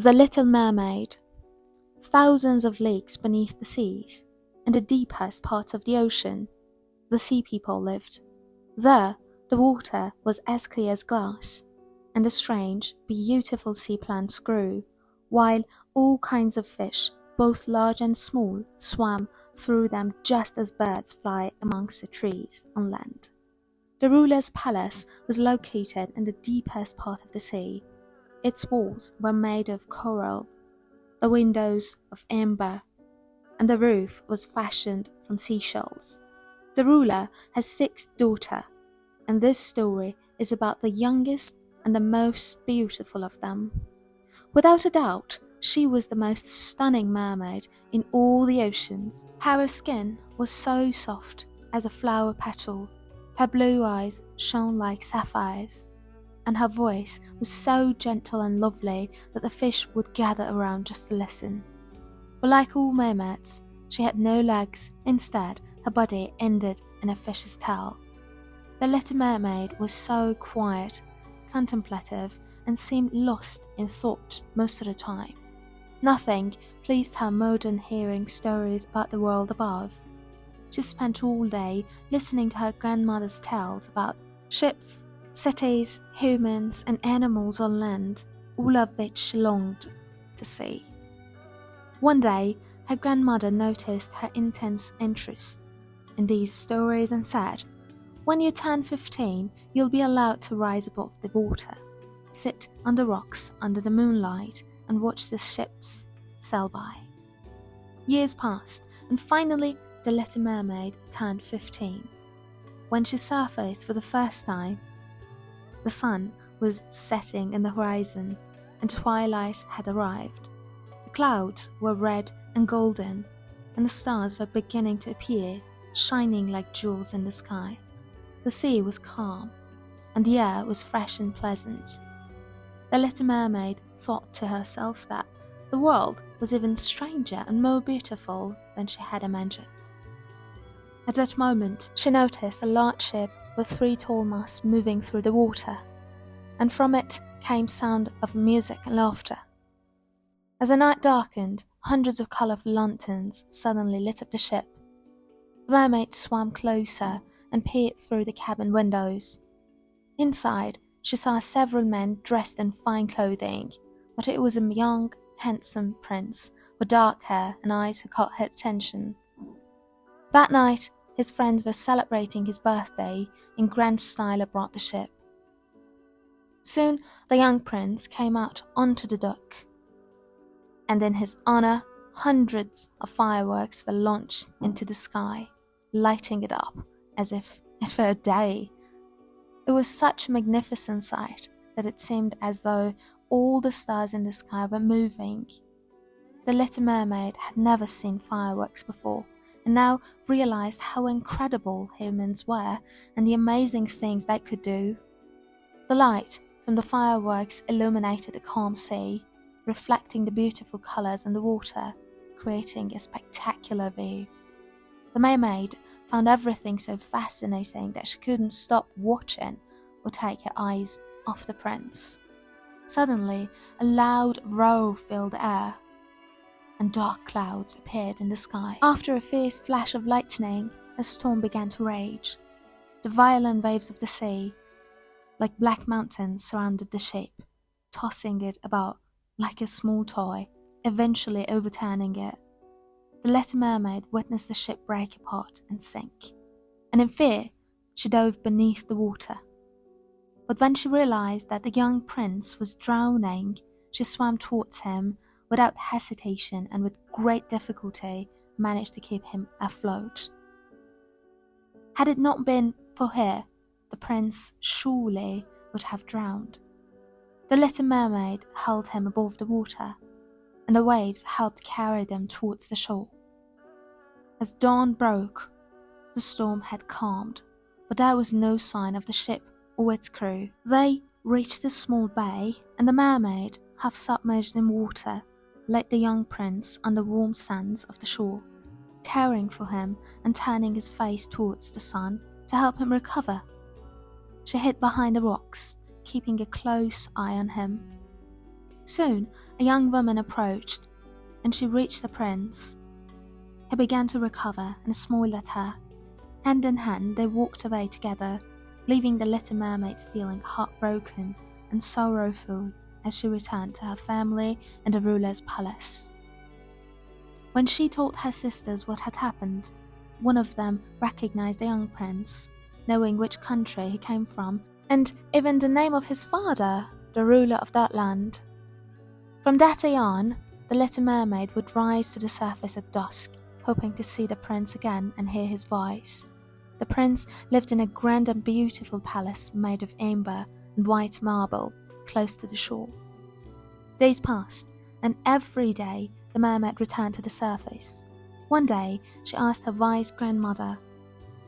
The Little Mermaid. Thousands of leagues beneath the seas, in the deepest part of the ocean, the sea people lived. There, the water was as clear as glass, and the strange, beautiful sea plants grew, while all kinds of fish, both large and small, swam through them just as birds fly amongst the trees on land. The ruler's palace was located in the deepest part of the sea. Its walls were made of coral, the windows of amber, and the roof was fashioned from seashells. The ruler has 6 daughters, and this story is about the youngest and the most beautiful of them. Without a doubt, she was the most stunning mermaid in all the oceans. Her skin was so soft as a flower petal, her blue eyes shone like sapphires, and her voice was so gentle and lovely that the fish would gather around just to listen. But like all mermaids, she had no legs. Instead, her body ended in a fish's tail. The Little Mermaid was so quiet, contemplative, and seemed lost in thought most of the time. Nothing pleased her more than hearing stories about the world above. She spent all day listening to her grandmother's tales about ships, cities, humans, and animals on land, all of which she longed to see. One day, her grandmother noticed her intense interest in these stories and said, "When you turn 15, you'll be allowed to rise above the water, sit on the rocks under the moonlight, and watch the ships sail by." Years passed, and finally, the Little Mermaid turned 15. When she surfaced for the first time, the sun was setting in the horizon, and twilight had arrived. The clouds were red and golden, and the stars were beginning to appear, shining like jewels in the sky. The sea was calm, and the air was fresh and pleasant. The Little Mermaid thought to herself that the world was even stranger and more beautiful than she had imagined. At that moment, she noticed a large ship with 3 tall masts moving through the water, and from it came sound of music and laughter. As the night darkened, hundreds of colorful lanterns suddenly lit up the ship. The mermaid swam closer and peered through the cabin windows. Inside, she saw several men dressed in fine clothing, but it was a young, handsome prince with dark hair and eyes who caught her attention. That night, his friends were celebrating his birthday in grand style aboard the ship. Soon, the young prince came out onto the deck, and in his honor, hundreds of fireworks were launched into the sky, lighting it up as if it were a day. It was such a magnificent sight that it seemed as though all the stars in the sky were moving. The Little Mermaid had never seen fireworks before, and now realized how incredible humans were and the amazing things they could do. The light from the fireworks illuminated the calm sea, reflecting the beautiful colors in the water, creating a spectacular view. The mermaid found everything so fascinating that she couldn't stop watching or take her eyes off the prince. Suddenly, a loud roar filled the air, and dark clouds appeared in the sky. After a fierce flash of lightning, a storm began to rage. The violent waves of the sea, like black mountains, surrounded the ship, tossing it about like a small toy, eventually overturning it. The Little Mermaid witnessed the ship break apart and sink, and in fear, she dove beneath the water. But when she realized that the young prince was drowning, she swam towards him without hesitation and with great difficulty managed to keep him afloat. Had it not been for her, the prince surely would have drowned. The Little Mermaid held him above the water, and the waves helped carry them towards the shore. As dawn broke, the storm had calmed, but there was no sign of the ship or its crew. They reached a small bay, and the mermaid, half submerged in water, led the young prince on the warm sands of the shore, caring for him and turning his face towards the sun to help him recover. She hid behind the rocks, keeping a close eye on him. Soon, a young woman approached, and she reached the prince. He began to recover and smiled at her. Hand in hand, they walked away together, leaving the little mermaid feeling heartbroken and sorrowful as she returned to her family in the ruler's palace. When she told her sisters what had happened, one of them recognized the young prince, knowing which country he came from, and even the name of his father, the ruler of that land. From that day on, the little mermaid would rise to the surface at dusk, hoping to see the prince again and hear his voice. The prince lived in a grand and beautiful palace made of amber and white marble, close to the shore. Days passed, and every day the mermaid returned to the surface. One day, she asked her wise grandmother,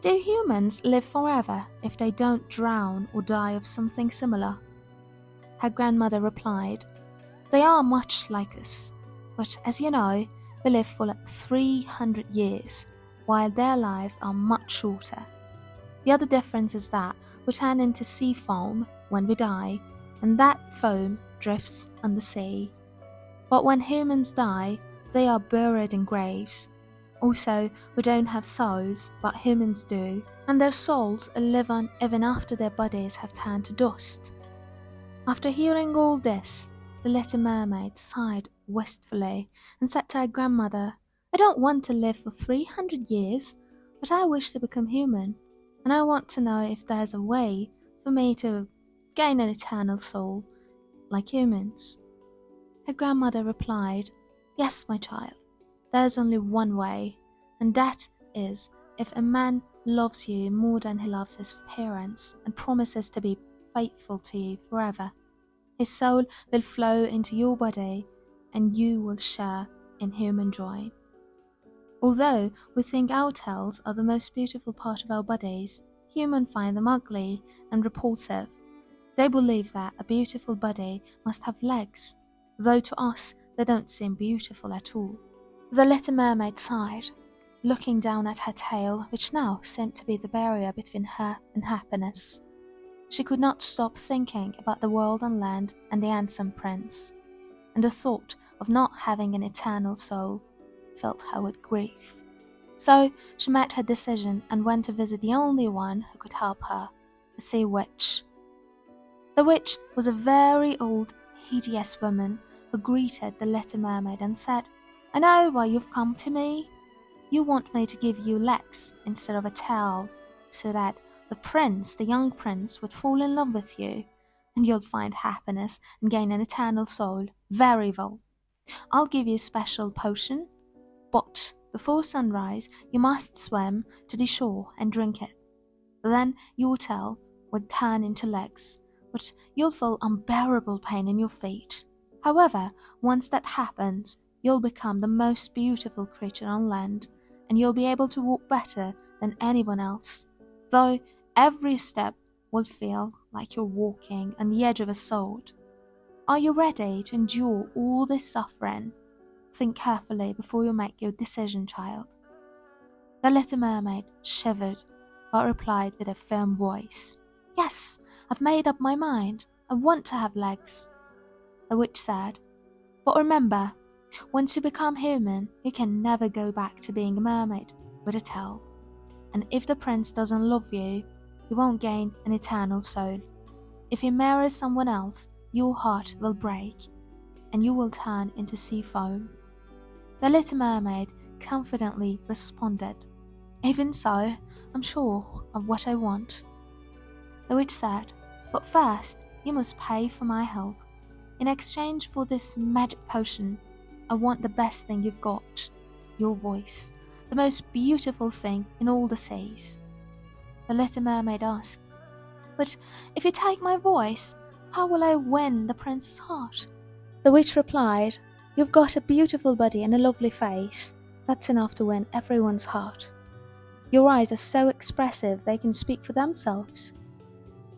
"Do humans live forever if they don't drown or die of something similar?" Her grandmother replied, "They are much like us, but as you know, we live for 300 years, while their lives are much shorter. The other difference is that we turn into sea foam when we die, and that foam drifts on the sea. But when humans die, they are buried in graves. Also, we don't have souls, but humans do, and their souls live on even after their bodies have turned to dust." After hearing all this, the little mermaid sighed wistfully and said to her grandmother, "I don't want to live for 300 years, but I wish to become human, and I want to know if there's a way for me to gain an eternal soul like humans." Her grandmother replied, "Yes, my child, there's only one way, and that is if a man loves you more than he loves his parents and promises to be faithful to you forever. His soul will flow into your body, and you will share in human joy." Although we think our tails are the most beautiful part of our bodies, humans find them ugly and repulsive. They believe that a beautiful body must have legs, though to us they don't seem beautiful at all. The little mermaid sighed, looking down at her tail, which now seemed to be the barrier between her and happiness. She could not stop thinking about the world on land and the handsome prince, and the thought of not having an eternal soul filled her with grief. So she made her decision and went to visit the only one who could help her, the sea witch. The witch was a very old, hideous woman who greeted the little mermaid and said, "I know why you've come to me. You want me to give you legs instead of a tail, so that the young prince, would fall in love with you, and you'll find happiness and gain an eternal soul. Very well. I'll give you a special potion, but before sunrise you must swim to the shore and drink it. Then your tail will turn into legs, but you'll feel unbearable pain in your feet. However, once that happens, you'll become the most beautiful creature on land, and you'll be able to walk better than anyone else, though every step will feel like you're walking on the edge of a sword. Are you ready to endure all this suffering? Think carefully before you make your decision, child." The little mermaid shivered, but replied with a firm voice, "Yes, I've made up my mind. I want to have legs." The witch said, "But remember, once you become human, you can never go back to being a mermaid with a tail. And if the prince doesn't love you, you won't gain an eternal soul. If he marries someone else, your heart will break, and you will turn into sea foam." The little mermaid confidently responded, "Even so, I'm sure of what I want." The witch said, "But first, you must pay for my help. In exchange for this magic potion, I want the best thing you've got, your voice, the most beautiful thing in all the seas." The little mermaid asked, "But if you take my voice, how will I win the prince's heart?" The witch replied, "You've got a beautiful body and a lovely face. That's enough to win everyone's heart. Your eyes are so expressive they can speak for themselves."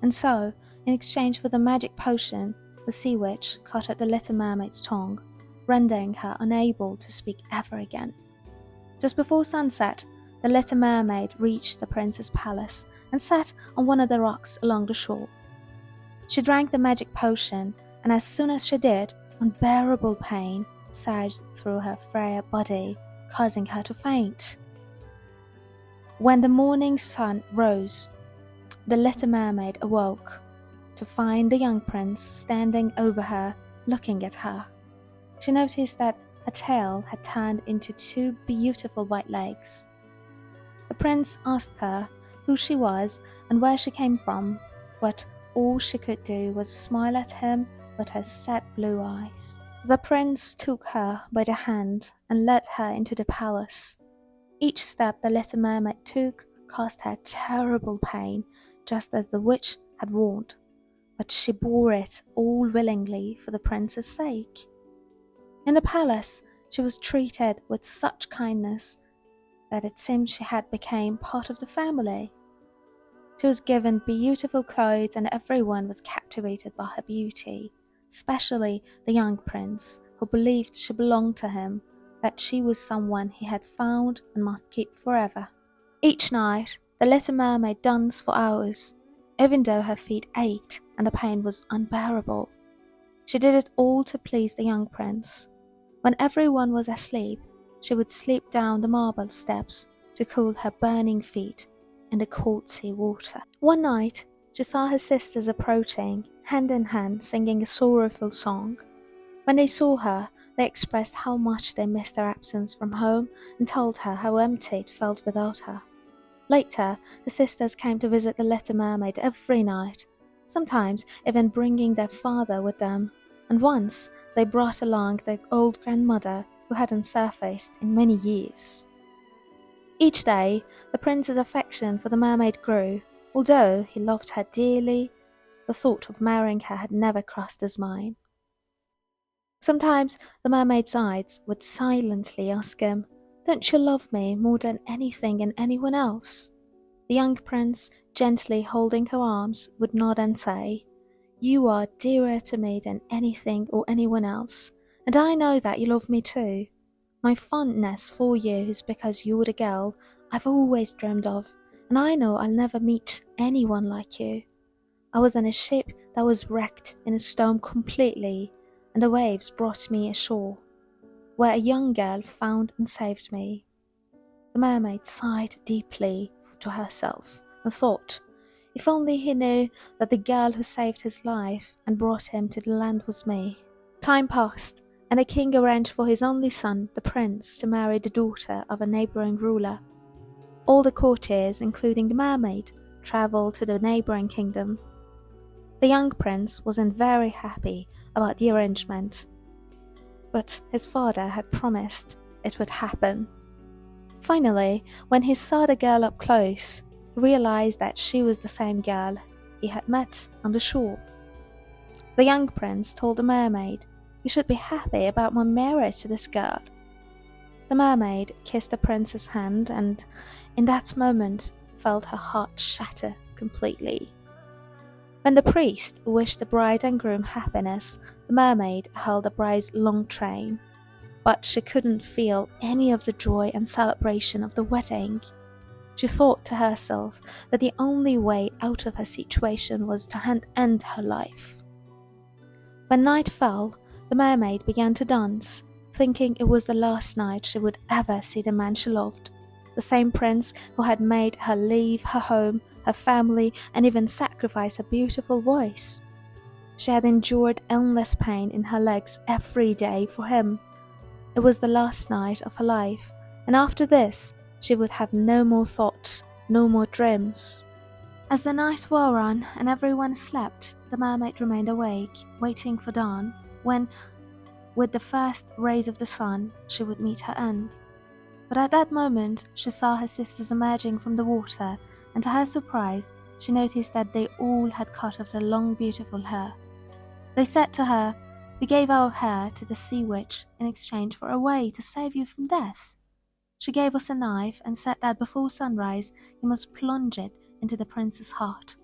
And so, in exchange for the magic potion, the sea witch cut at the little mermaid's tongue, rendering her unable to speak ever again. Just before sunset, the little mermaid reached the prince's palace and sat on one of the rocks along the shore. She drank the magic potion, and as soon as she did, Unbearable pain surged through her frail body, causing her to faint. When the morning sun rose, the little mermaid awoke to find the young prince standing over her, looking at her. She noticed that her tail had turned into two beautiful white legs. The prince asked her who she was and where she came from, but all she could do was smile at him with her sad blue eyes. The prince took her by the hand and led her into the palace. Each step the little mermaid took caused her terrible pain, just as the witch had warned, but she bore it all willingly for the prince's sake. In the palace, she was treated with such kindness that it seemed she had become part of the family. She was given beautiful clothes and everyone was captivated by her beauty, especially the young prince, who believed she belonged to him, that she was someone he had found and must keep forever. Each night, the little mermaid danced for hours, even though her feet ached and the pain was unbearable. She did it all to please the young prince. When everyone was asleep, she would slip down the marble steps to cool her burning feet in the cold sea water. One night, she saw her sisters approaching, hand in hand, singing a sorrowful song. When they saw her, they expressed how much they missed her absence from home and told her how empty it felt without her. Later, the sisters came to visit the little mermaid every night, sometimes even bringing their father with them, and once they brought along their old grandmother who hadn't surfaced in many years. Each day, the prince's affection for the mermaid grew. Although he loved her dearly, the thought of marrying her had never crossed his mind. Sometimes the mermaid's eyes would silently ask him, "Don't you love me more than anything and anyone else?" The young prince, gently holding her arms, would nod and say, "You are dearer to me than anything or anyone else, and I know that you love me too. My fondness for you is because you're the girl I've always dreamed of, and I know I'll never meet anyone like you. I was on a ship that was wrecked in a storm completely, and the waves brought me ashore, where a young girl found and saved me." The mermaid sighed deeply to herself and thought, if only he knew that the girl who saved his life and brought him to the land was me. Time passed, and the king arranged for his only son, the prince, to marry the daughter of a neighboring ruler. All the courtiers, including the mermaid, travelled to the neighboring kingdom. The young prince wasn't very happy about the arrangement, but his father had promised it would happen. Finally, when he saw the girl up close, he realized that she was the same girl he had met on the shore. The young prince told the mermaid, "You should be happy about my marriage to this girl." The mermaid kissed the prince's hand and, in that moment, felt her heart shatter completely. When the priest wished the bride and groom happiness, the mermaid held the bride's long train, but she couldn't feel any of the joy and celebration of the wedding. She thought to herself that the only way out of her situation was to end her life. When night fell, the mermaid began to dance, thinking it was the last night she would ever see the man she loved, the same prince who had made her leave her home, her family, and even sacrifice her beautiful voice. She had endured endless pain in her legs every day for him. It was the last night of her life, and after this, she would have no more thoughts, no more dreams. As the night wore on and everyone slept, the mermaid remained awake, waiting for dawn, when, with the first rays of the sun, she would meet her end. But at that moment, she saw her sisters emerging from the water, and to her surprise, she noticed that they all had cut off their long, beautiful hair. They said to her, "We gave our hair to the sea witch in exchange for a way to save you from death. She gave us a knife and said that before sunrise you must plunge it into the prince's heart.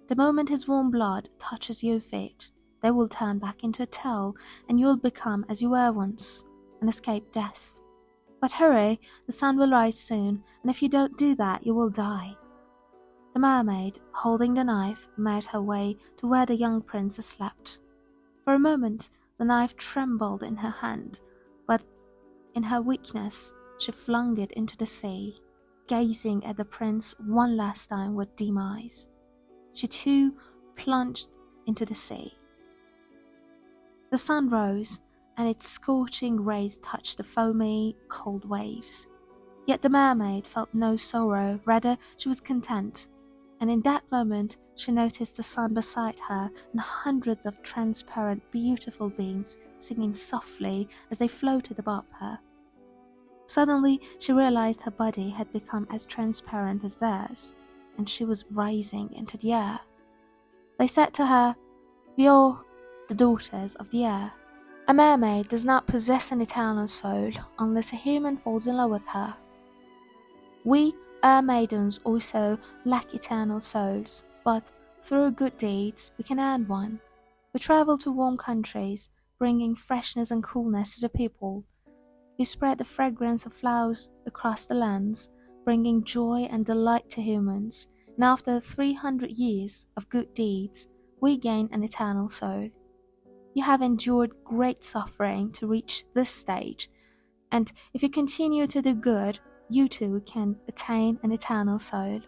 The moment his warm blood touches your feet, they will turn back into a towel and you will become as you were once and escape death. But hurry, the sun will rise soon, and if you don't do that, you will die." The mermaid, holding the knife, made her way to where the young prince slept. For a moment, The knife trembled in her hand, but in her weakness she flung it into the sea, gazing at the prince one last time with dim eyes. She too plunged into the sea. The sun rose, and its scorching rays touched the foamy, cold waves. Yet the mermaid felt no sorrow, rather she was content, and in that moment she noticed the sun beside her and hundreds of transparent, beautiful beings singing softly as they floated above her. Suddenly she realized her body had become as transparent as theirs, and she was rising into the air. They said to her, "We are the daughters of the air. A mermaid does not possess an eternal soul unless a human falls in love with her. We, air maidens, also lack eternal souls, but through good deeds we can earn one. We travel to warm countries, bringing freshness and coolness to the people. We spread the fragrance of flowers across the lands, bringing joy and delight to humans, and after 300 years of good deeds, we gain an eternal soul. You have endured great suffering to reach this stage, and if you continue to do good, you too can attain an eternal soul."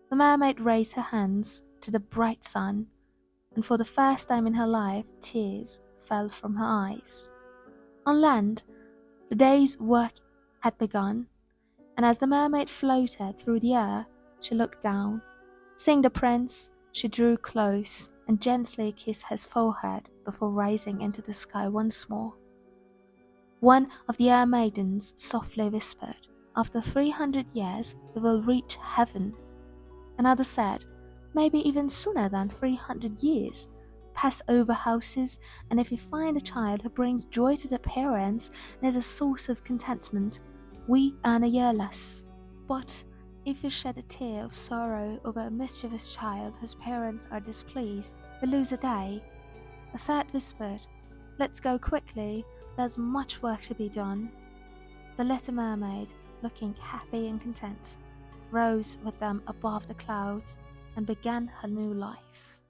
The mermaid raised her hands to the bright sun, and for the first time in her life, tears fell from her eyes. On land, the day's work had begun, and as the mermaid floated through the air, she looked down. Seeing the prince, she drew close and gently kissed his forehead before rising into the sky once more. One of the air maidens softly whispered, "After 300 years we will reach heaven." Another said, "Maybe even sooner than 300 years. Pass over houses, and if we find a child who brings joy to the parents and is a source of contentment, we earn a year less. But if we shed a tear of sorrow over a mischievous child whose parents are displeased, we lose a day." A third whispered, "Let's go quickly, there's much work to be done." The little mermaid, looking happy and content, rose with them above the clouds and began her new life.